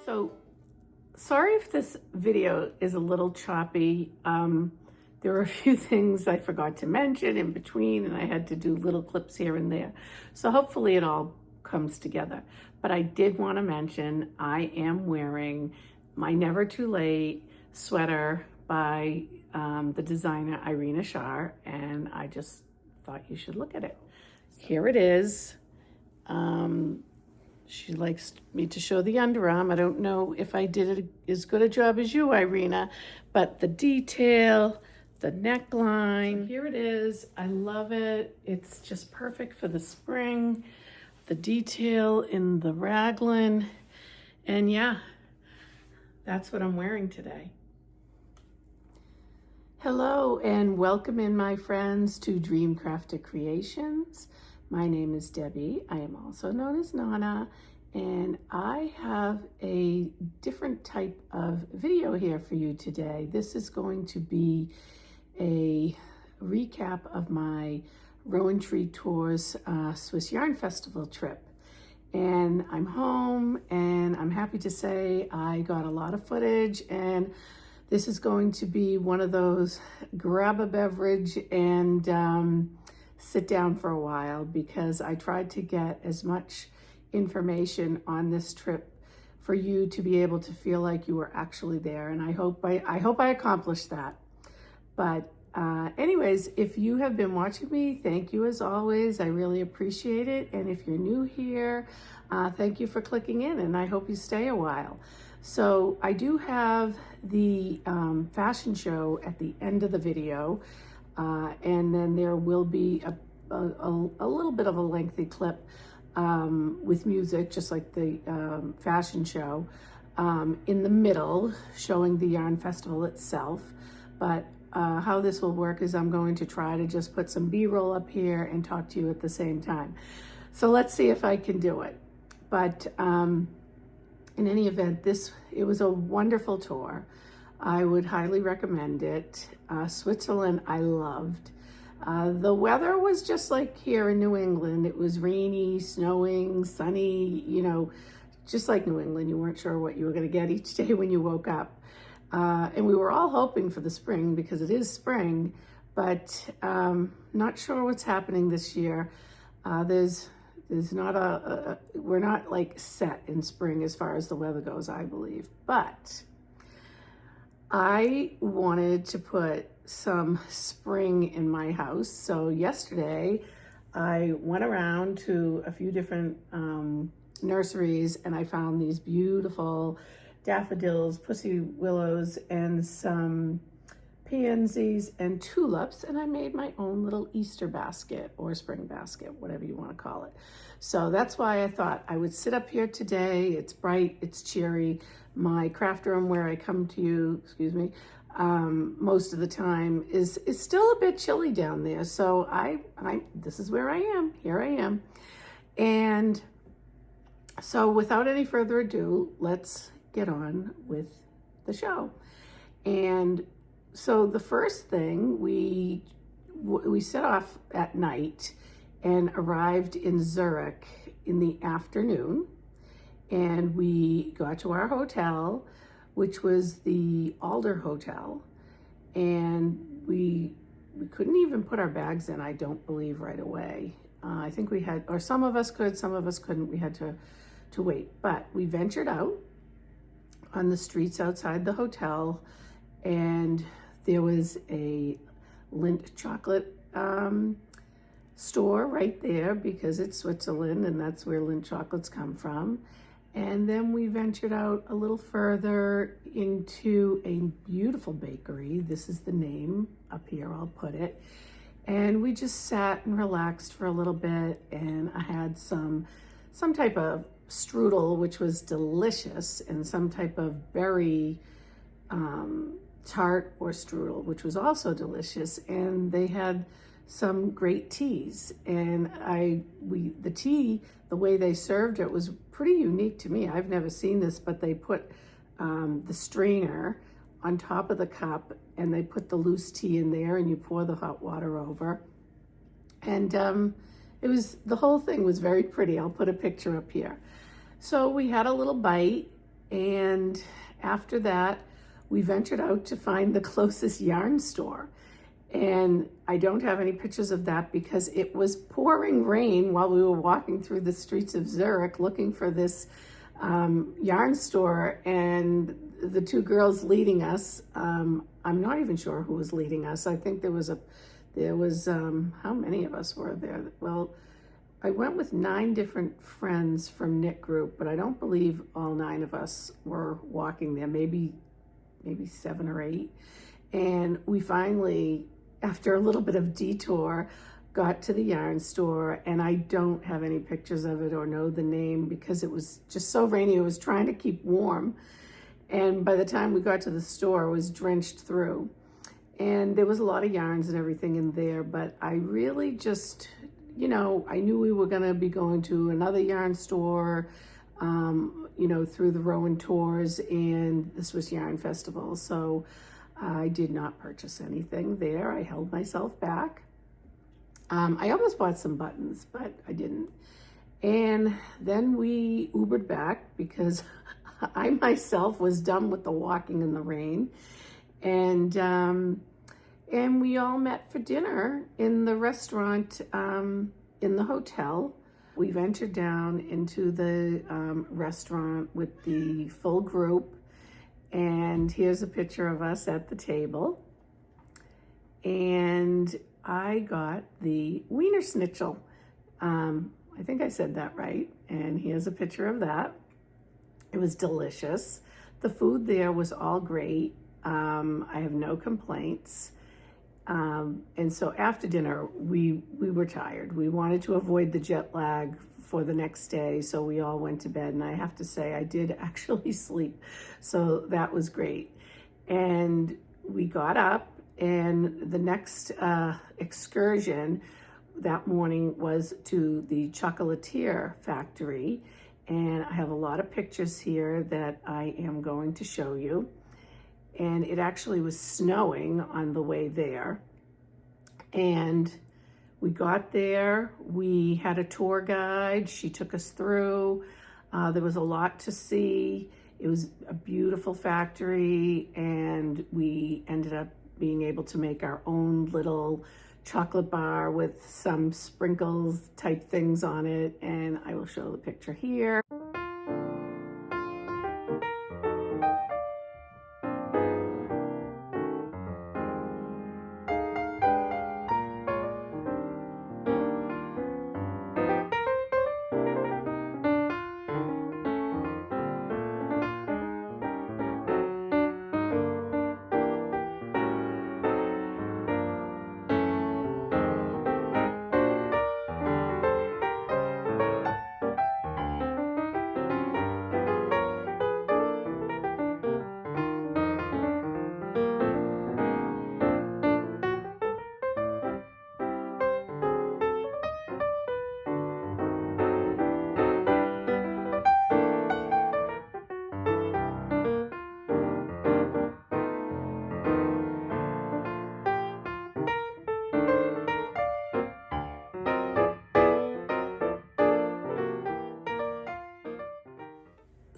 So sorry if this video is a little choppy. There were a few things I forgot to mention in between, and I had to do little clips here and there. So hopefully it all comes together. But I did want to mention I am wearing my Never Too Late sweater by the designer Irina Shah, and I just thought you should look at it. Here it is. She likes me to show the underarm. I don't know if I did as good a job as you, Irina, but the detail, the neckline, so here it is. I love it. It's just perfect for the spring. The detail in the raglan. And yeah, that's what I'm wearing today. Hello and welcome in, my friends, to Dreamcrafted Creations. My name is Debbie. I am also known as Nonna, and I have a different type of video here for you today. This is going to be a recap of my Rowan Tree Tours Swiss Yarn Festival trip. And I'm home, and I'm happy to say I got a lot of footage, and this is going to be one of those grab a beverage and sit down for a while, because I tried to get as much information on this trip for you to be able to feel like you were actually there, and I hope I accomplished that. But anyways, if you have been watching me, thank you as always. I really appreciate it. And if you're new here, thank you for clicking in, and I hope you stay a while. So I do have the fashion show at the end of the video. And then there will be a little bit of a lengthy clip with music, just like the fashion show, in the middle, showing the yarn festival itself. But how this will work is I'm going to try to just put some B-roll up here and talk to you at the same time. So let's see if I can do it. But in any event, it was a wonderful tour. I would highly recommend it. Switzerland, I loved. The weather was just like here in New England. It was rainy, snowing, sunny, just like New England. You weren't sure what you were going to get each day when you woke up. And we were all hoping for the spring, because it is spring, but not sure what's happening this year. There's not we're not like set in spring as far as the weather goes, I believe. But I wanted to put some spring in my house. So yesterday I went around to a few different nurseries, and I found these beautiful daffodils, pussy willows, and some pansies and tulips, and I made my own little Easter basket or spring basket, whatever you want to call it. So that's why I thought I would sit up here today. It's bright, it's cheery. My craft room where I come to you, most of the time is still a bit chilly down there. So this is where I am. Here I am. And so without any further ado, let's get on with the show. And so the first thing, we set off at night and arrived in Zurich in the afternoon, and we got to our hotel, which was the Alder Hotel, and we couldn't even put our bags in, I don't believe, right away. I think we had, or some of us could, some of us couldn't. We had to wait, but we ventured out on the streets outside the hotel, and there was a Lindt chocolate store right there, because it's Switzerland and that's where Lindt chocolates come from. And then we ventured out a little further into a beautiful bakery. This is the name up here, I'll put it. And we just sat and relaxed for a little bit, and I had some type of strudel, which was delicious, and some type of berry tart or strudel, which was also delicious. And they had some great teas, and the tea, the way they served it was pretty unique to me. I've never seen this, but they put the strainer on top of the cup, and they put the loose tea in there, and you pour the hot water over. And the whole thing was very pretty. I'll put a picture up here. So we had a little bite, And after that, we ventured out to find the closest yarn store. And I don't have any pictures of that because it was pouring rain while we were walking through the streets of Zurich looking for this yarn store, and the two girls leading us, I'm not even sure who was leading us. I think there was how many of us were there? Well, I went with 9 different friends from knit group, but I don't believe all 9 of us were walking there, maybe 7 or 8. And we finally, after a little bit of detour, got to the yarn store, and I don't have any pictures of it or know the name because it was just so rainy. It was trying to keep warm. And by the time we got to the store, it was drenched through. And there was a lot of yarns and everything in there, but I really just, I knew we were gonna be going to another yarn store, through the Rowan tours, and this was Yarn Festival. So I did not purchase anything there. I held myself back. I almost bought some buttons, but I didn't. And then we Ubered back because I myself was done with the walking in the rain. And we all met for dinner in the restaurant in the hotel. We ventured down into the restaurant with the full group. And here's a picture of us at the table. And I got the Wiener Schnitzel. I think I said that right. And here's a picture of that. It was delicious. The food there was all great. I have no complaints. And so after dinner, we were tired. We wanted to avoid the jet lag for the next day, so we all went to bed. And I have to say, I did actually sleep, so that was great. And we got up, and the next excursion that morning was to the chocolatier factory. And I have a lot of pictures here that I am going to show you. And it actually was snowing on the way there. And we got there, we had a tour guide, she took us through. There was a lot to see. It was a beautiful factory, and we ended up being able to make our own little chocolate bar with some sprinkles type things on it. And I will show the picture here.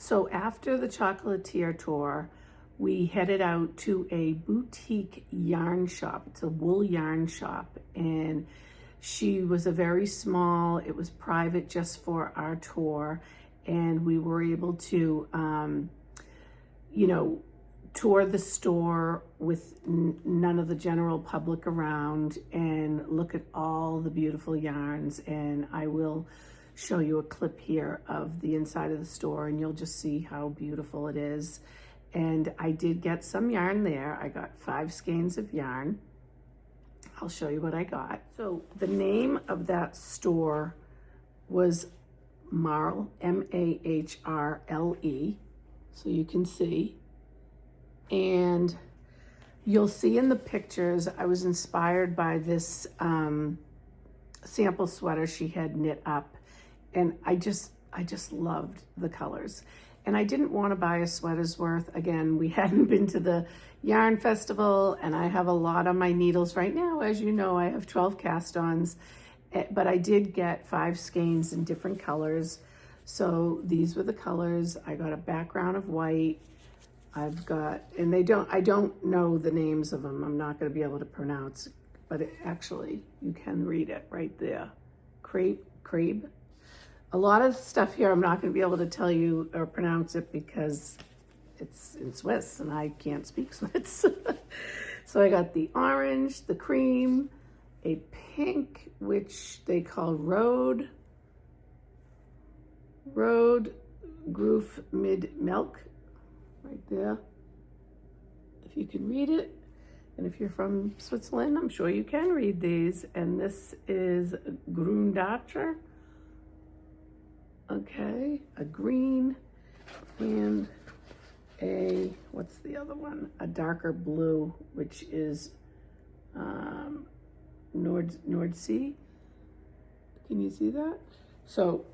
So after the chocolatier tour, we headed out to a boutique yarn shop. It's a wool yarn shop, and she was a very small, it was private just for our tour, and we were able to, tour the store with none of the general public around and look at all the beautiful yarns. And I will show you a clip here of the inside of the store, and you'll just see how beautiful it is. And I did get some yarn there. I got 5 skeins of yarn. I'll show you what I got. So the name of that store was Marle, M-A-H-R-L-E, so you can see. And you'll see in the pictures, I was inspired by this sample sweater she had knit up. And I just loved the colors. And I didn't want to buy a sweater's worth. Again, we hadn't been to the yarn festival, and I have a lot on my needles right now. As you know, I have 12 cast-ons, but I did get 5 skeins in different colors. So these were the colors. I got a background of white. I've got, and I don't know the names of them. I'm not going to be able to pronounce, but actually you can read it right there. Crepe. A lot of stuff here I'm not going to be able to tell you or pronounce it because it's in Swiss and I can't speak Swiss. So I got the orange, the cream, a pink, which they call Road Groof Mid Milk, right there, if you can read it. And if you're from Switzerland, I'm sure you can read these. And this is Grundacher. Okay, a green and a, what's the other one? A darker blue, which is Nordsee. Can you see that? So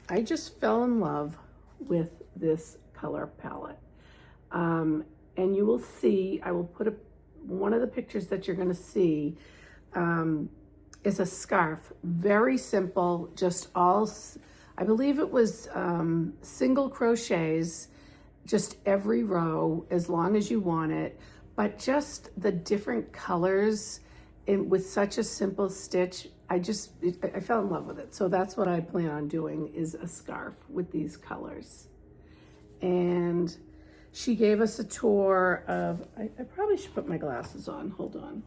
I just fell in love with this color palette. And you will see, I will put one of the pictures that you're gonna see is a scarf. Very simple, just all, I believe it was single crochets, just every row, as long as you want it, but just the different colors with such a simple stitch, I fell in love with it. So that's what I plan on doing, is a scarf with these colors. And she gave us a tour of, I probably should put my glasses on, hold on.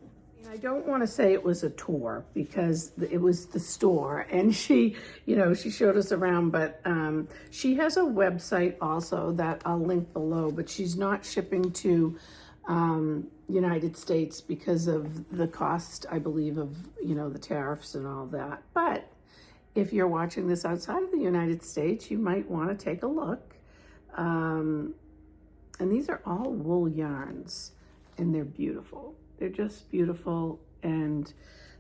I don't want to say it was a tour because it was the store, and she showed us around, but she has a website also that I'll link below, but she's not shipping to United States because of the cost, I believe, of, the tariffs and all that. But if you're watching this outside of the United States, you might want to take a look. And these are all wool yarns, and they're beautiful. They're just beautiful, and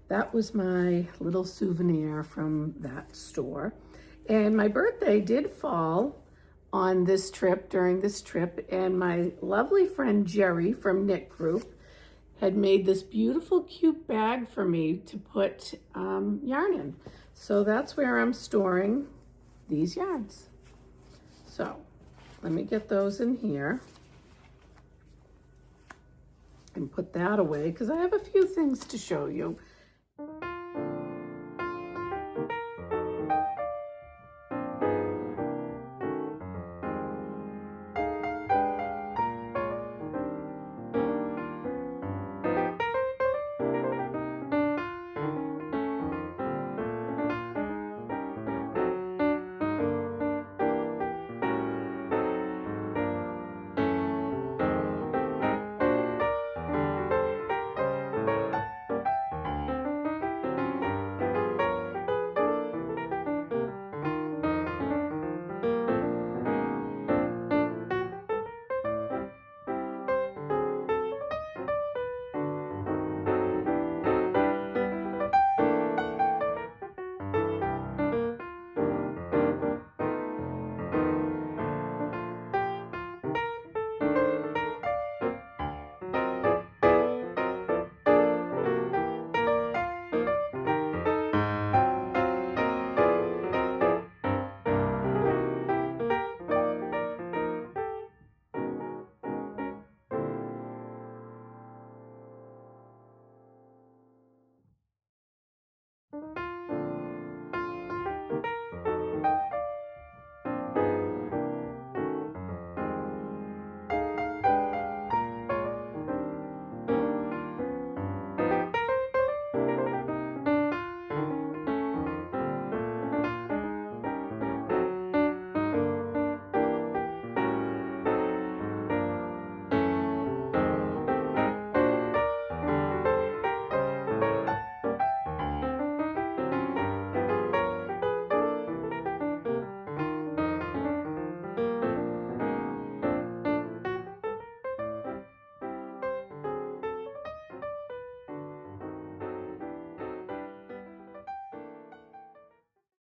that was my little souvenir from that store. And my birthday did fall on this trip, during this trip, and my lovely friend Jerry from Knit Group had made this beautiful, cute bag for me to put yarn in. So that's where I'm storing these yarns. So let me get those in here and put that away because I have a few things to show you.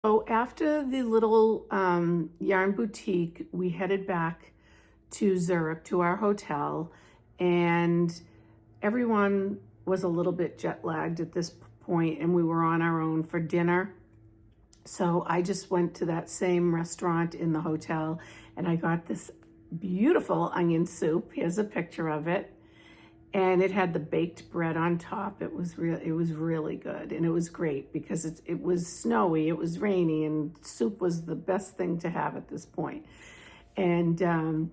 So after the little yarn boutique, we headed back to Zurich, to our hotel, and everyone was a little bit jet lagged at this point, and we were on our own for dinner. So I just went to that same restaurant in the hotel and I got this beautiful onion soup. Here's a picture of it. And it had the baked bread on top. It was really good, and it was great because it was snowy, it was rainy, and soup was the best thing to have at this point. And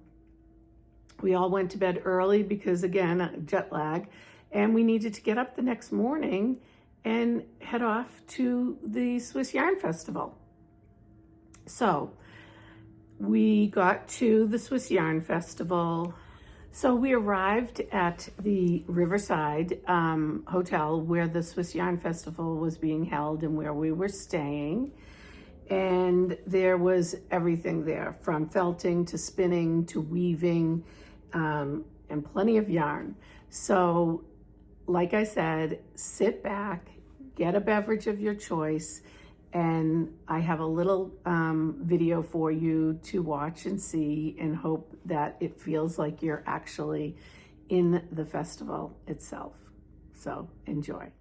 we all went to bed early because, again, jet lag, and we needed to get up the next morning and head off to the Swiss Yarn Festival. So we got to the Swiss Yarn Festival. So we arrived at the Riverside Hotel where the Swiss Yarn Festival was being held and where we were staying. And there was everything there, from felting to spinning to weaving, and plenty of yarn. So like I said, sit back, get a beverage of your choice, and I have a little video for you to watch and see, and hope that it feels like you're actually in the festival itself. So enjoy.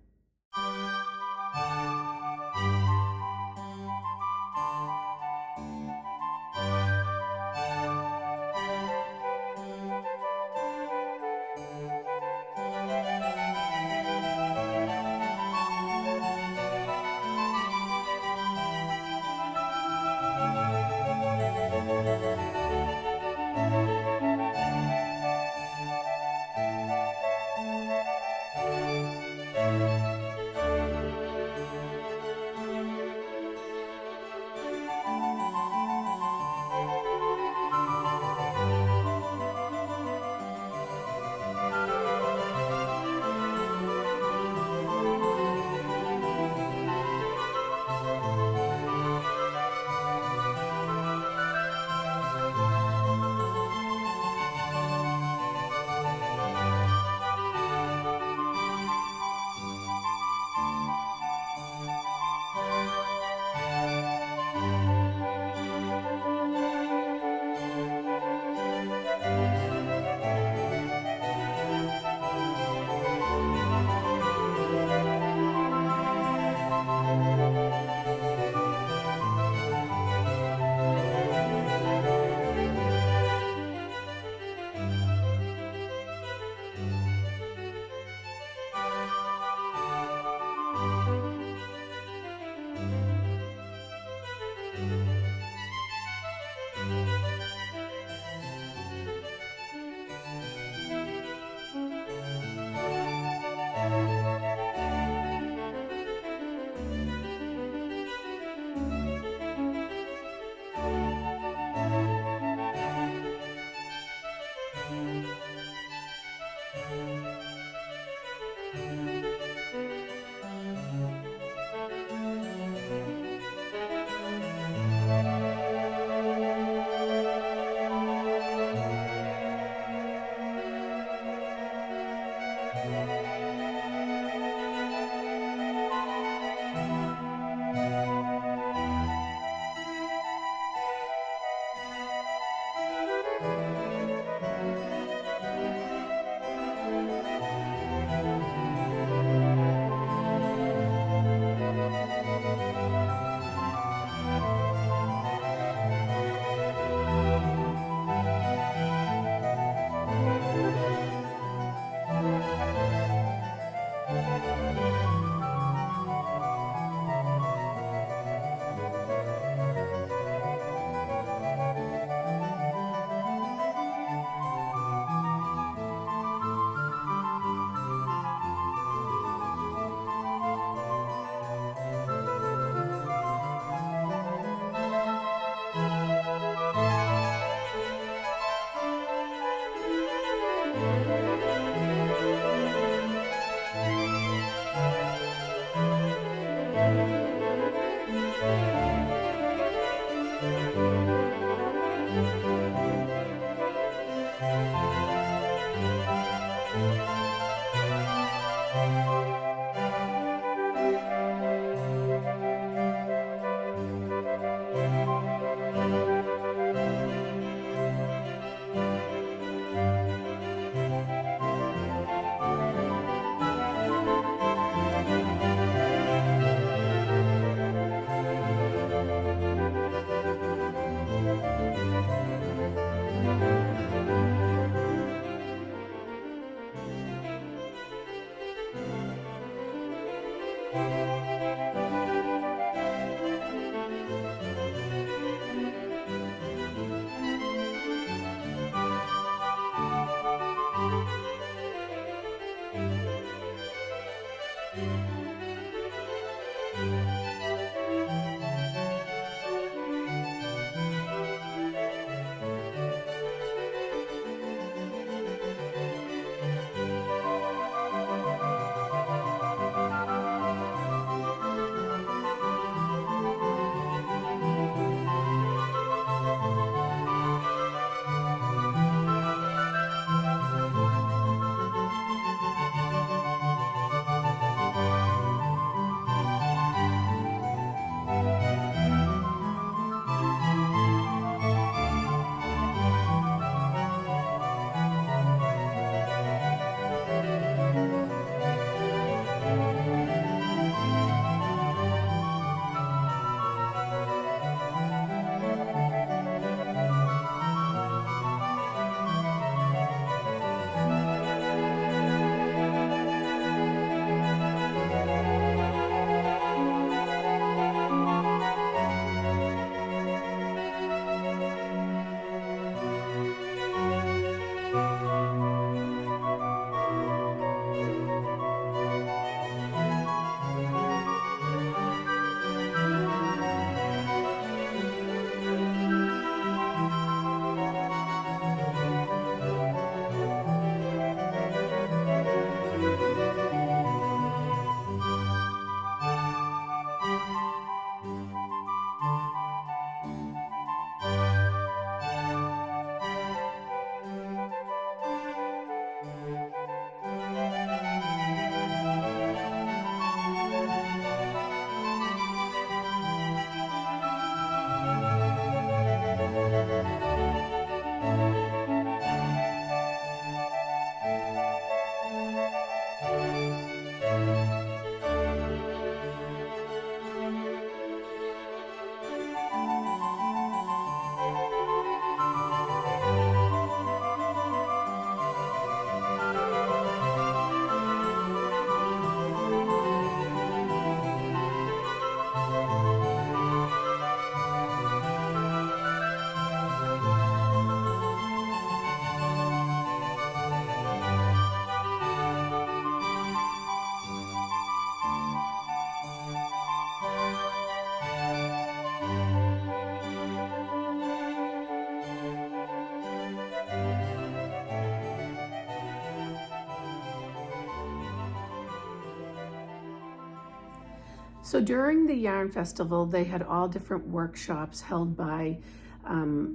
So during the Yarn Festival, they had all different workshops held by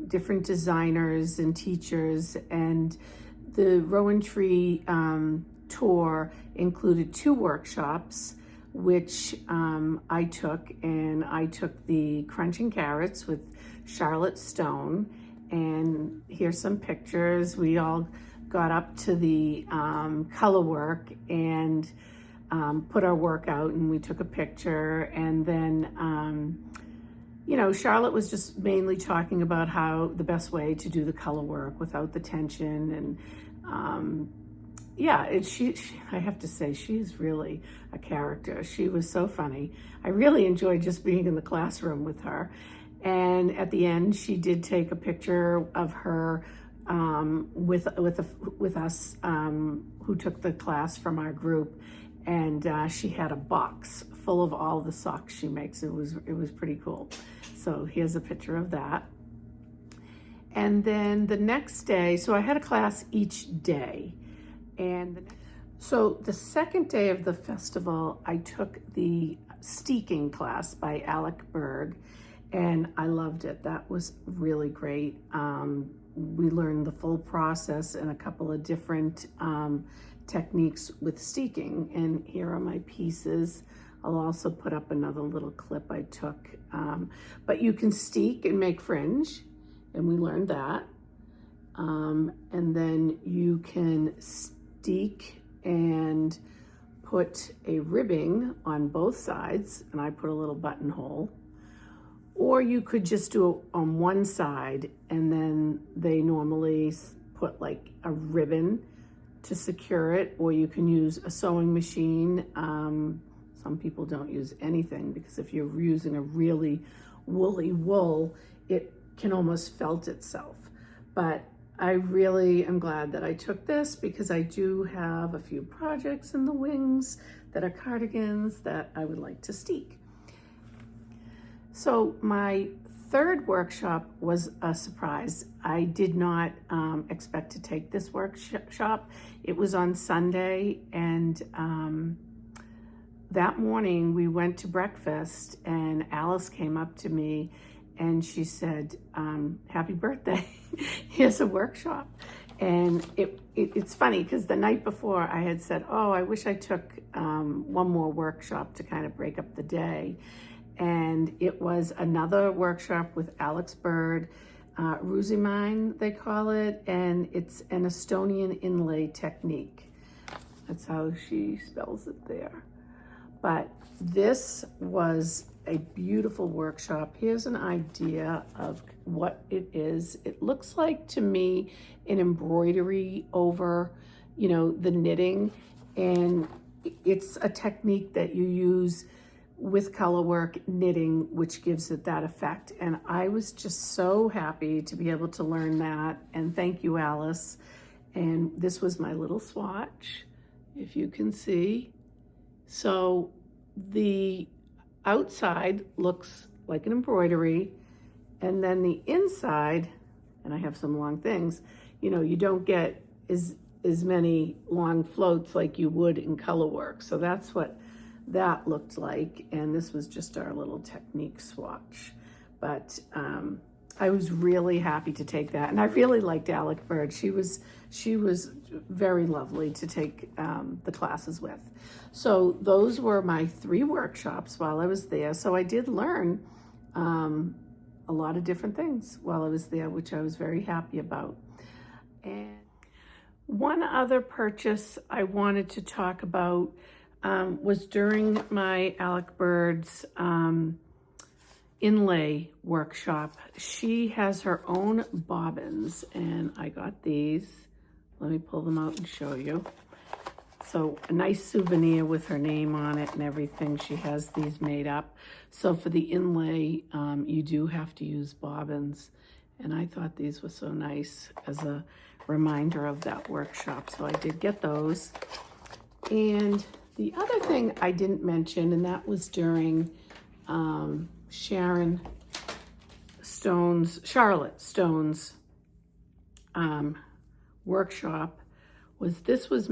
different designers and teachers, and the Rowan Tree tour included 2 workshops, which I took, and I took the Crunching Carrots with Charlotte Stone, and here's some pictures. We all got up to the color work and put our work out, and we took a picture, and then you know, Charlotte was just mainly talking about how the best way to do the color work without the tension, and yeah, I have to say, she's really a character. She was so funny. I really enjoyed just being in the classroom with her. And at the end, she did take a picture of her with us who took the class from our group, and she had a box full of all the socks she makes. It was pretty cool. So here's a picture of that. And then the next day, so I had a class each day. And so the second day of the festival, I took the steeking class by Alec Berg, and I loved it. That was really great. We learned the full process and a couple of different techniques with steeking. And here are my pieces. I'll also put up another little clip I took. But you can steek and make fringe, and we learned that. And then you can steek and put a ribbing on both sides, and I put a little buttonhole. Or you could just do it on one side, and then they normally put like a ribbon to secure it, or you can use a sewing machine. Some people don't use anything, because if you're using a really woolly wool, it can almost felt itself. But I really am glad that I took this, because I do have a few projects in the wings that are cardigans that I would like to steek. So my third workshop was a surprise. I did not expect to take this workshop. It was on Sunday, and that morning we went to breakfast, and Alice came up to me and she said, happy birthday, here's a workshop. And it's funny, because the night before I had said, oh, I wish I took one more workshop to kind of break up the day. And it was another workshop with Alex Bird, Rusimine, they call it, and it's an Estonian inlay technique. That's how she spells it there. But this was a beautiful workshop. Here's an idea of what it is. It looks like, to me, an embroidery over, you know, the knitting, and it's a technique that you use with color work knitting, which gives it that effect. And I was just so happy to be able to learn that, and thank you, Alice. And this was my little swatch, if you can see. So the outside looks like an embroidery, and then the inside, and I have some long things, you know, you don't get as many long floats like you would in color work. So that's what that looked like, and this was just our little technique swatch. But I was really happy to take that, and I really liked Alec Bird. She was very lovely to take the classes with. So those were my 3 workshops while I was there. So I did learn a lot of different things while I was there, which I was very happy about. And one other purchase I wanted to talk about was during my Alec Bird's inlay workshop. She has her own bobbins, and I got these. Let me pull them out and show you. So a nice souvenir with her name on it and everything. She has these made up. So for the inlay, you do have to use bobbins. And I thought these were so nice as a reminder of that workshop. So I did get those. And the other thing I didn't mention, and that was during Charlotte Stone's workshop, was this was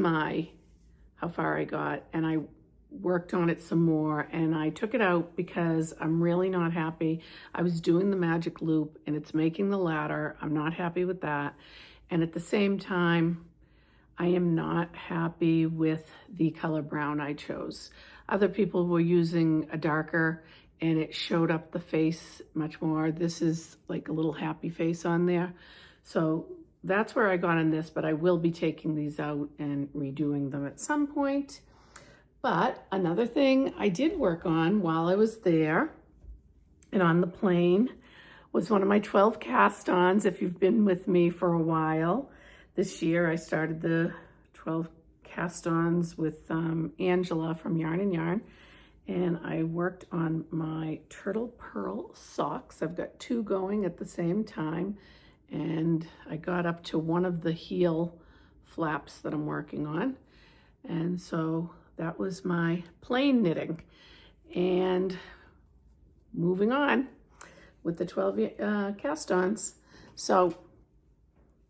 how far I got, and I worked on it some more, and I took it out because I'm really not happy. I was doing the magic loop and it's making the ladder. I'm not happy with that. And at the same time, I am not happy with the color brown I chose. Other people were using a darker and it showed up the face much more. This is like a little happy face on there. So that's where I got on this, but I will be taking these out and redoing them at some point. But another thing I did work on while I was there and on the plane was one of my 12 cast-ons. If you've been with me for a while, this year I started the 12 cast-ons with Angela from Yarn and Yarn, and I worked on my turtle pearl socks. I've got 2 going at the same time, and I got up to one of the heel flaps that I'm working on. And so that was my plain knitting. And moving on with the 12 cast-ons. So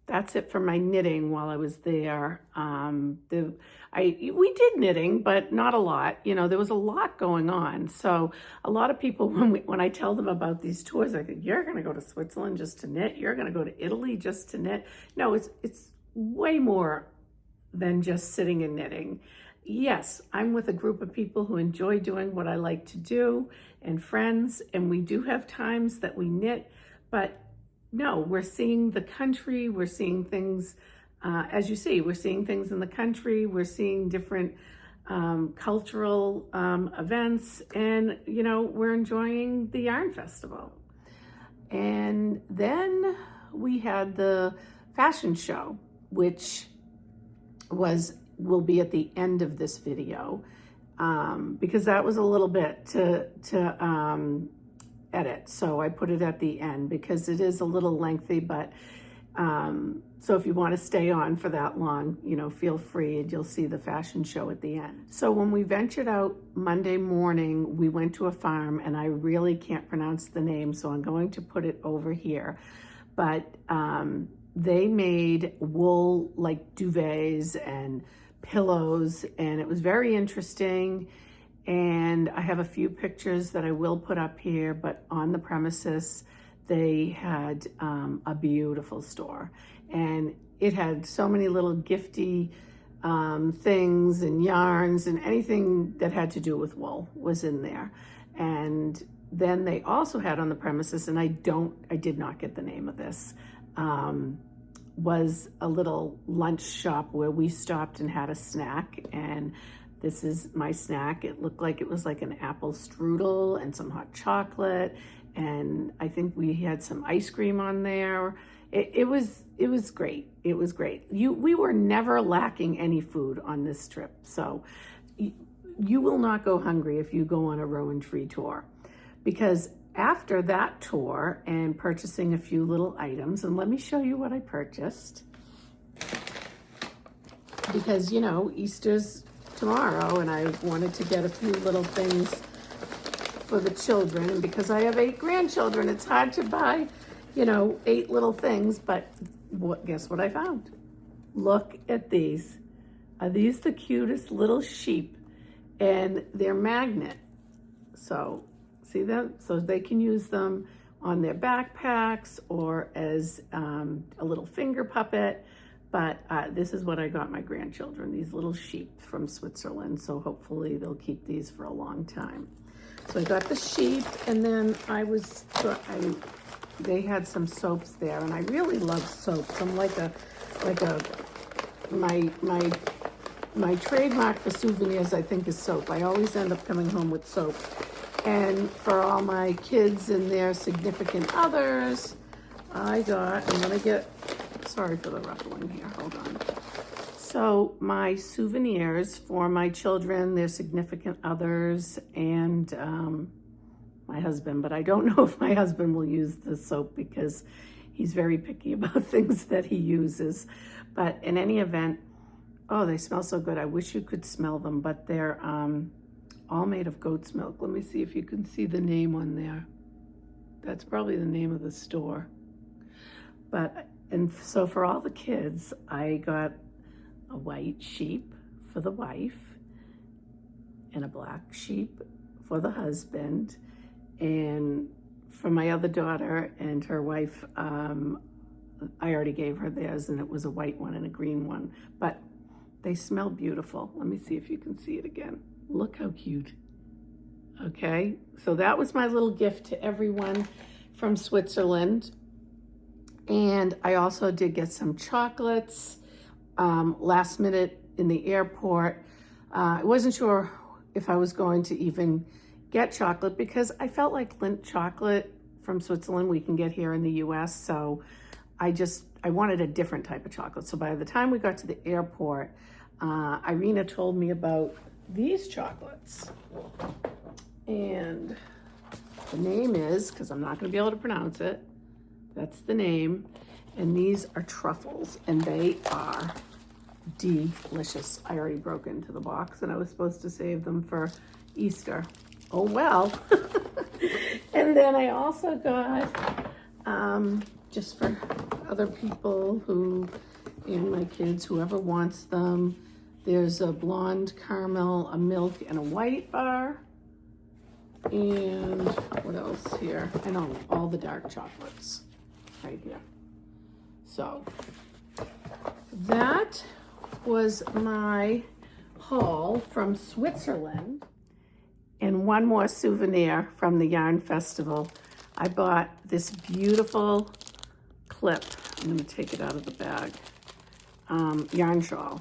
that's it for my knitting while I was there. We did knitting, but not a lot. You know, there was a lot going on. So a lot of people, when I tell them about these tours, I go, "You're going to go to Switzerland just to knit. You're going to go to Italy just to knit." No, it's way more than just sitting and knitting. Yes, I'm with a group of people who enjoy doing what I like to do, and friends, and we do have times that we knit, but no, we're seeing the country, we're seeing things, as you see, we're seeing things in the country, we're seeing different cultural events, and, you know, we're enjoying the Yarn Festival. And then we had the fashion show, which will be at the end of this video, because that was a little bit to edit. So I put it at the end because it is a little lengthy, but so if you want to stay on for that long, you know, feel free, and you'll see the fashion show at the end. So when we ventured out Monday morning, we went to a farm, and I really can't pronounce the name, so I'm going to put it over here. But they made wool like duvets and pillows, and it was very interesting. And I have a few pictures that I will put up here, but on the premises, they had a beautiful store, and it had so many little gifty things and yarns, and anything that had to do with wool was in there. And then they also had on the premises, and I did not get the name of this, was a little lunch shop where we stopped and had a snack. And this is my snack. It looked like it was like an apple strudel and some hot chocolate, and I think we had some ice cream on there. It was great. It was great. We were never lacking any food on this trip, so you will not go hungry if you go on a Rowan Tree tour. Because after that tour and purchasing a few little items, and let me show you what I purchased, because, you know, Easter's tomorrow, and I wanted to get a few little things for the children, and because I have 8 grandchildren, it's hard to buy, you know, 8 little things. But guess what I found? Look at these. Are these the cutest little sheep? And they're magnet. So see them? So they can use them on their backpacks or as a little finger puppet. But this is what I got my grandchildren, these little sheep from Switzerland. So hopefully they'll keep these for a long time. So I got the sheep, and then they had some soaps there, and I really love soaps. I'm my trademark for souvenirs, I think, is soap. I always end up coming home with soap. And for all my kids and their significant others, I'm gonna get, sorry for the ruffling here, hold on. So my souvenirs for my children, their significant others, and my husband, but I don't know if my husband will use the soap because he's very picky about things that he uses. But in any event, oh, they smell so good. I wish you could smell them, but they're all made of goat's milk. Let me see if you can see the name on there. That's probably the name of the store. And so for all the kids, I got a white sheep for the wife, and a black sheep for the husband. And for my other daughter and her wife, I already gave her theirs, and it was a white one and a green one. But they smell beautiful. Let me see if you can see it again. Look how cute. Okay, so that was my little gift to everyone from Switzerland. And I also did get some chocolates last minute in the airport. I wasn't sure if I was going to even get chocolate because I felt like Lindt chocolate from Switzerland we can get here in the US. So I wanted a different type of chocolate. So by the time we got to the airport, Irina told me about these chocolates. And the name is, because I'm not going to be able to pronounce it, that's the name. And these are truffles, and they are delicious. I already broke into the box, and I was supposed to save them for Easter. Oh well. And then I also got, just for other people and my kids, whoever wants them, there's a blonde caramel, a milk, and a white bar. And what else here? I know, all the dark chocolates right here. So that was my haul from Switzerland. And one more souvenir from the Yarn Festival. I bought this beautiful clip. I'm going to take it out of the bag. Yarn shawl.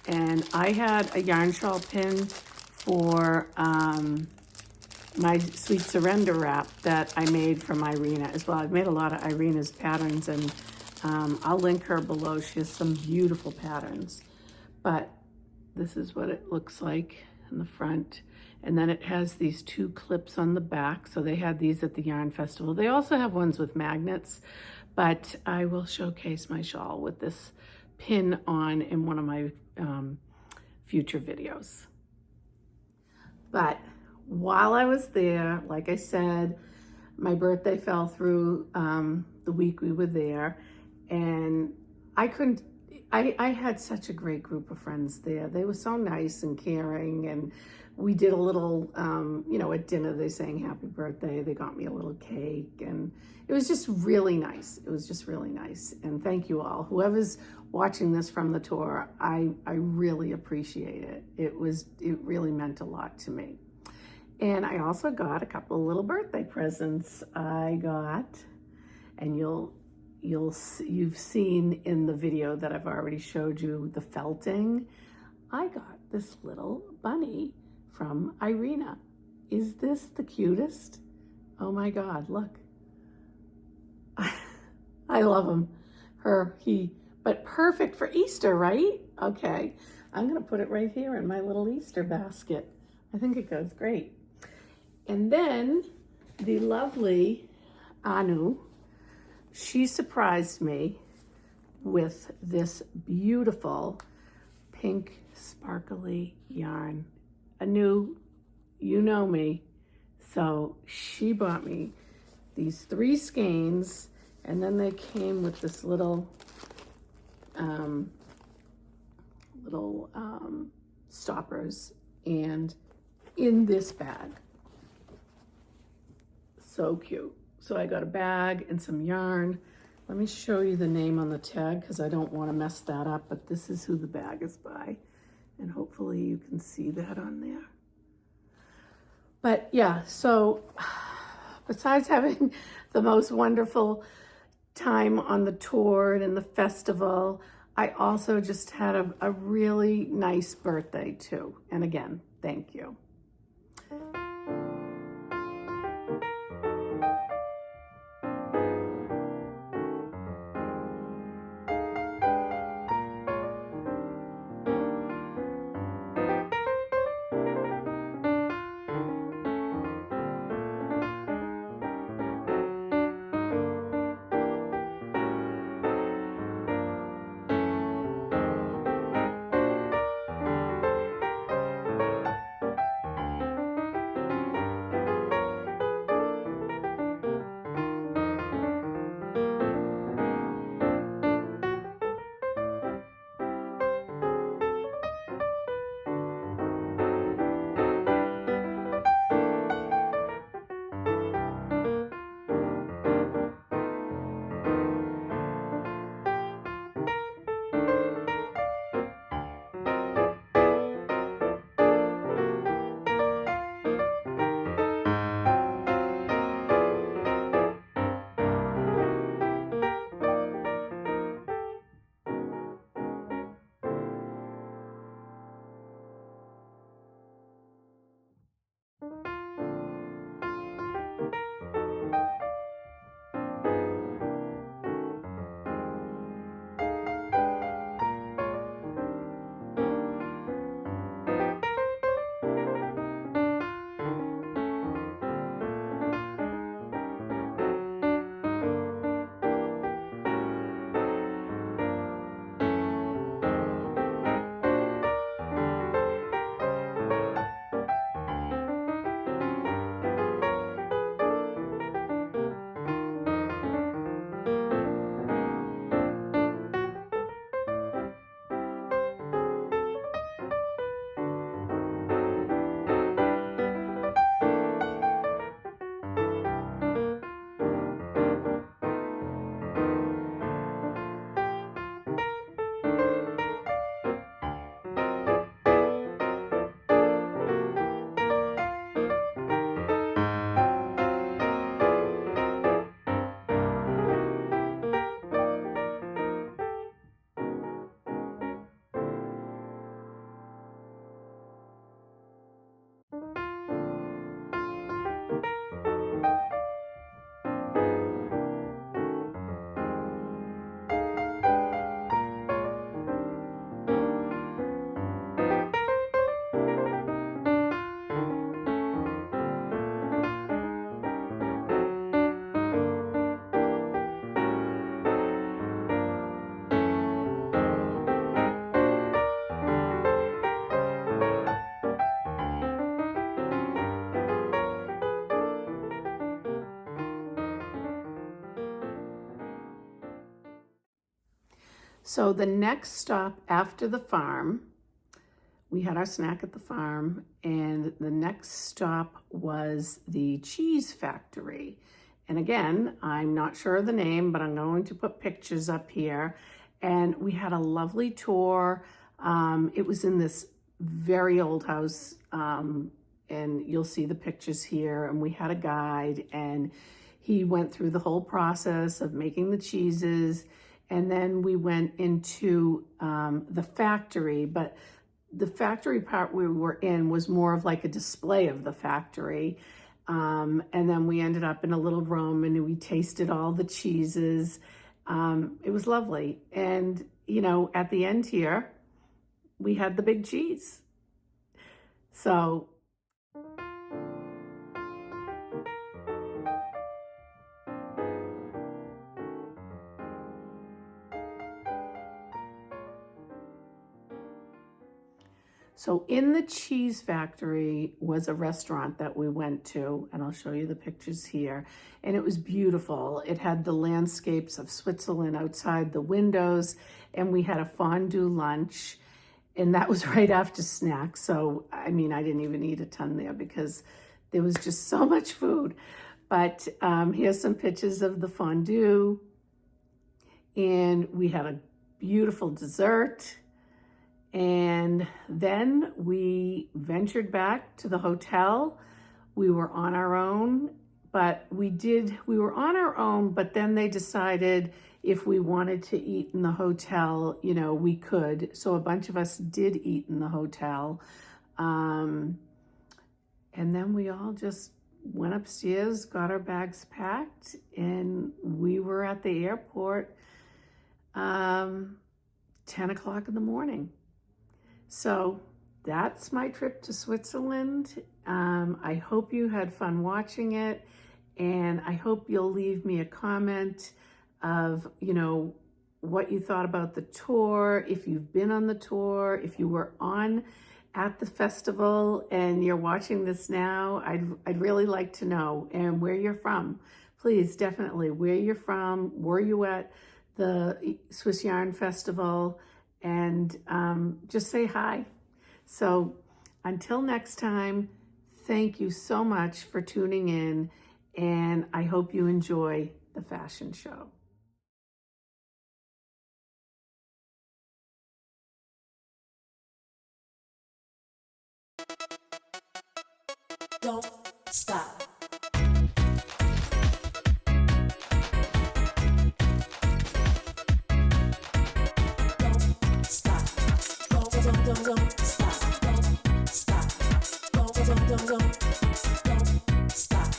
And I had a yarn shawl pin for my Sweet Surrender wrap that I made from Irina as well. I've made a lot of Irina's patterns, and I'll link her below. She has some beautiful patterns. But this is what it looks like in the front. And then it has these two clips on the back. So they had these at the Yarn Festival. They also have ones with magnets, but I will showcase my shawl with this pin on in one of my future videos. But while I was there, like I said, my birthday fell through the week we were there, and I had such a great group of friends there. They were so nice and caring, and we did a little, at dinner, they sang happy birthday. They got me a little cake, and it was just really nice. It was just really nice. And thank you all. Whoever's watching this from the tour, I really appreciate it. It really meant a lot to me. And I also got a couple of little birthday presents. I got, and you've seen in the video that I've already showed you the felting. I got this little bunny from Irina. Is this the cutest? Oh my God, look. I love him. But perfect for Easter, right? Okay, I'm gonna put it right here in my little Easter basket. I think it goes great. And then the lovely Anu, she surprised me with this beautiful pink sparkly yarn. Anu, you know me, so she bought me these 3 skeins, and then they came with this little stoppers, and in this bag. So cute. So I got a bag and some yarn. Let me show you the name on the tag because I don't want to mess that up, but this is who the bag is by. And hopefully you can see that on there. But yeah, so besides having the most wonderful time on the tour and in the festival, I also just had a really nice birthday too. And again, thank you. So the next stop after the farm, we had our snack at the farm, and the next stop was the cheese factory. And again, I'm not sure of the name, but I'm going to put pictures up here. And we had a lovely tour. It was in this very old house, and you'll see the pictures here. And we had a guide, and he went through the whole process of making the cheeses. And then we went into the factory, but the factory part we were in was more of like a display of the factory. And then we ended up in a little room and we tasted all the cheeses. It was lovely. And, you know, at the end here, we had the big cheese. So So in the cheese factory was a restaurant that we went to, and I'll show you the pictures here. And it was beautiful. It had the landscapes of Switzerland outside the windows, and we had a fondue lunch, and that was right after snacks. So, I mean, I didn't even eat a ton there because there was just so much food. But here's some pictures of the fondue, and we had a beautiful dessert. And then we ventured back to the hotel. We were on our own, but we were on our own, but then they decided if we wanted to eat in the hotel, you know, we could. So a bunch of us did eat in the hotel. And then we all just went upstairs, got our bags packed, and we were at the airport 10 o'clock in the morning. So that's my trip to Switzerland. I hope you had fun watching it, and I hope you'll leave me a comment of, you know, what you thought about the tour, if you've been on the tour, if you were at the festival and you're watching this now. I'd really like to know, and where you're from. Please, definitely, where you're from, were you at the Swiss Yarn Festival? And just say hi. So until next time, thank you so much for tuning in, and I hope you enjoy the fashion show. Don't stop. Don't stop. Don't stop. Don't stop. Don't stop. Don't stop.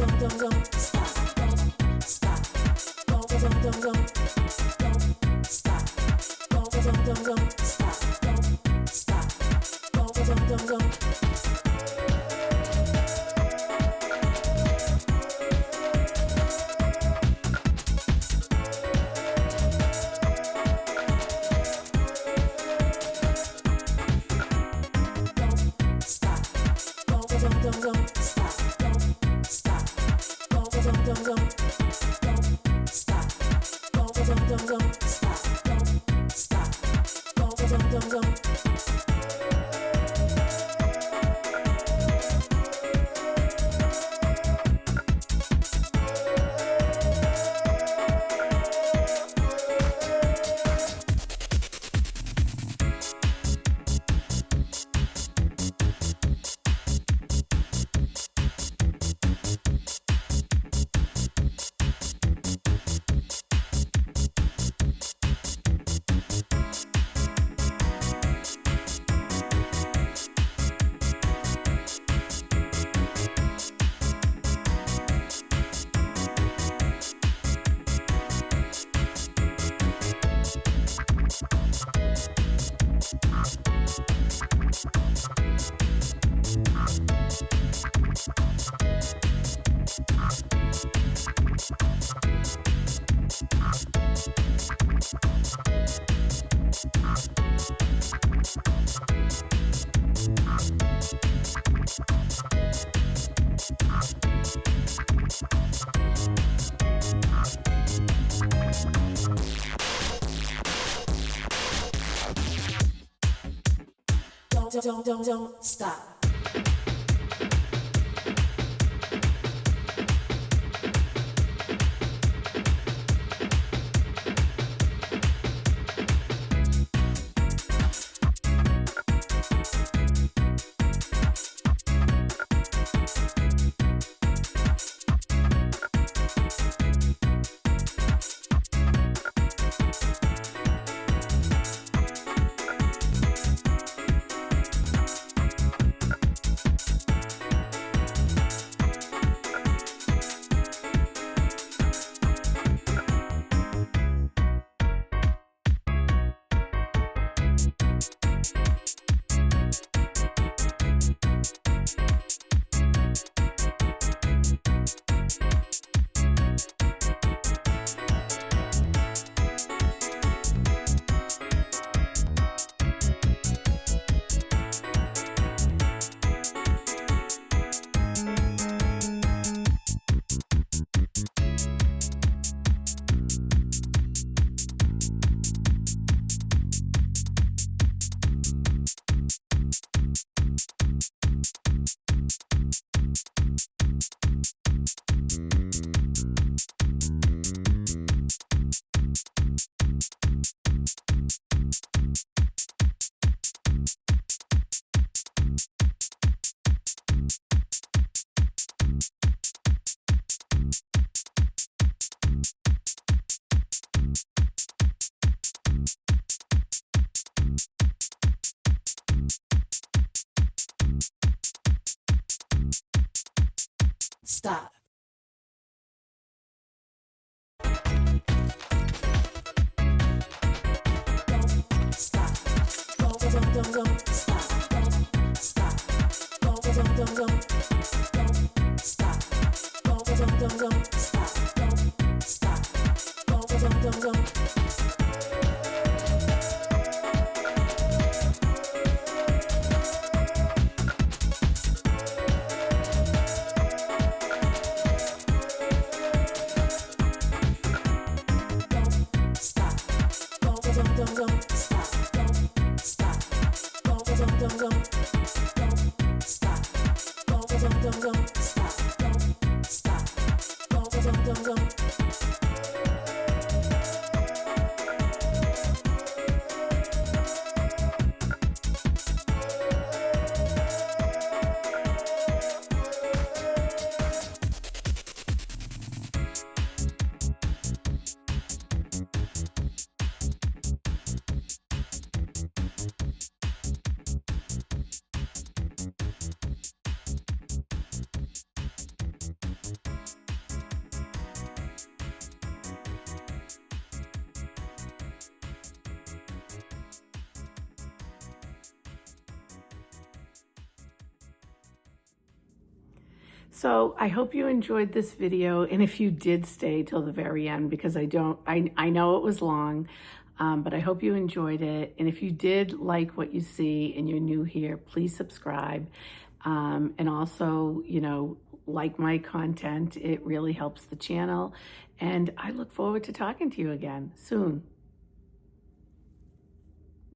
don't stop. Don't stop. Don't stop. Don't stop. Don't stop. Don't. Don't stop. Stop. Don't stop. Don't stop. Don't stop. Don't stop. Don't stop. Don't stop. Don't. So I hope you enjoyed this video, and if you did stay till the very end, because I know it was long, but I hope you enjoyed it. And if you did like what you see and you're new here, please subscribe. And also, like my content. It really helps the channel. And I look forward to talking to you again soon.